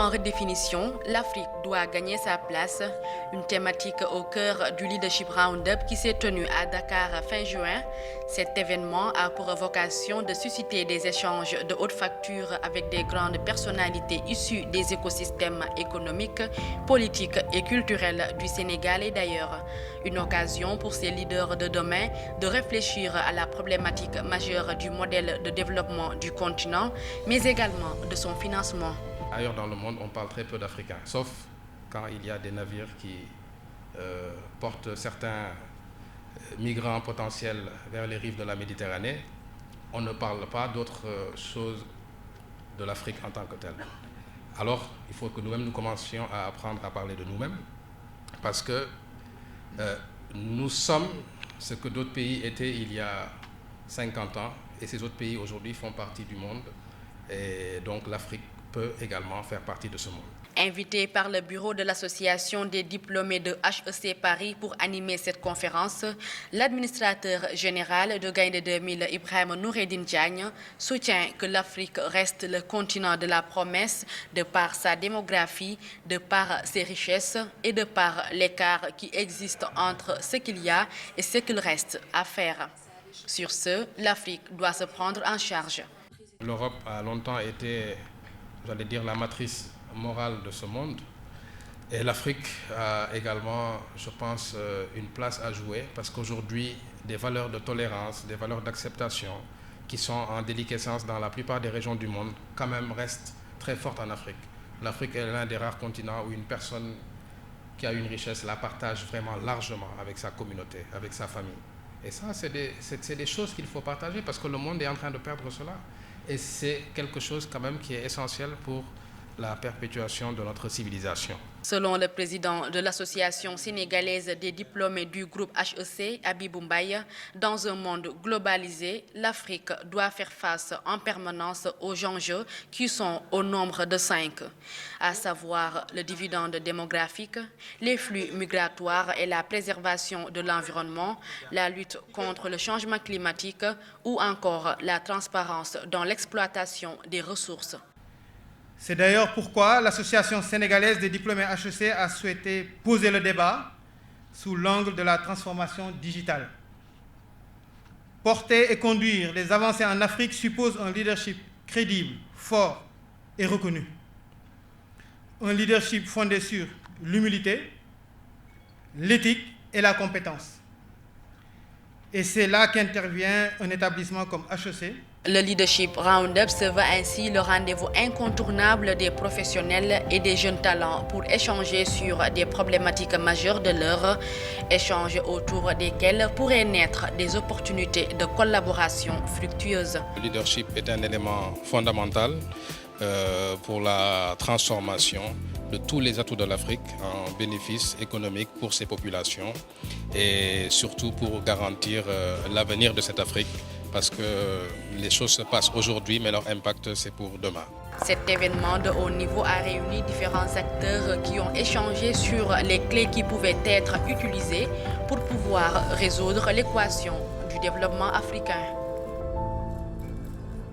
En redéfinition, l'Afrique doit gagner sa place, une thématique au cœur du Leadership Roundup qui s'est tenu à Dakar fin juin. Cet événement a pour vocation de susciter des échanges de haute facture avec des grandes personnalités issues des écosystèmes économiques, politiques et culturels du Sénégal et d'ailleurs. Une occasion pour ces leaders de demain de réfléchir à la problématique majeure du modèle de développement du continent, mais également de son financement. Ailleurs dans le monde, on parle très peu d'Africains, sauf quand il y a des navires qui portent certains migrants potentiels vers les rives de la Méditerranée. On ne parle pas d'autre chose de l'Afrique en tant que telle. Alors, il faut que nous-mêmes nous commencions à apprendre à parler de nous-mêmes, parce que nous sommes ce que d'autres pays étaient il y a 50 ans, et ces autres pays aujourd'hui font partie du monde, et donc l'Afrique peut également faire partie de ce monde. Invité par le bureau de l'association des diplômés de HEC Paris pour animer cette conférence, l'administrateur général de Gaïndé 2000, Ibrahim Noureddine Diagne, soutient que l'Afrique reste le continent de la promesse de par sa démographie, de par ses richesses et de par l'écart qui existe entre ce qu'il y a et ce qu'il reste à faire. Sur ce, l'Afrique doit se prendre en charge. L'Europe a longtemps été, j'allais dire, la matrice morale de ce monde. Et l'Afrique a également, je pense, une place à jouer parce qu'aujourd'hui, des valeurs de tolérance, des valeurs d'acceptation qui sont en déliquescence dans la plupart des régions du monde, quand même restent très fortes en Afrique. L'Afrique est l'un des rares continents où une personne qui a une richesse la partage vraiment largement avec sa communauté, avec sa famille. Et ça, c'est des choses qu'il faut partager parce que le monde est en train de perdre cela. Et c'est quelque chose quand même qui est essentiel pour la perpétuation de notre civilisation. Selon le président de l'association sénégalaise des diplômés du groupe HEC, Habibou Mbaye, dans un monde globalisé, l'Afrique doit faire face en permanence aux enjeux qui sont au nombre de 5, à savoir le dividende démographique, les flux migratoires et la préservation de l'environnement, la lutte contre le changement climatique ou encore la transparence dans l'exploitation des ressources. C'est d'ailleurs pourquoi l'Association sénégalaise des diplômés HEC a souhaité poser le débat sous l'angle de la transformation digitale. Porter et conduire les avancées en Afrique suppose un leadership crédible, fort et reconnu. Un leadership fondé sur l'humilité, l'éthique et la compétence. Et c'est là qu'intervient un établissement comme HEC. Le Leadership Roundup se veut ainsi le rendez-vous incontournable des professionnels et des jeunes talents pour échanger sur des problématiques majeures de l'heure, échanges autour desquels pourraient naître des opportunités de collaboration fructueuses. Le leadership est un élément fondamental pour la transformation de tous les atouts de l'Afrique en bénéfices économiques pour ses populations et surtout pour garantir l'avenir de cette Afrique parce que les choses se passent aujourd'hui mais leur impact c'est pour demain. Cet événement de haut niveau a réuni différents acteurs qui ont échangé sur les clés qui pouvaient être utilisées pour pouvoir résoudre l'équation du développement africain.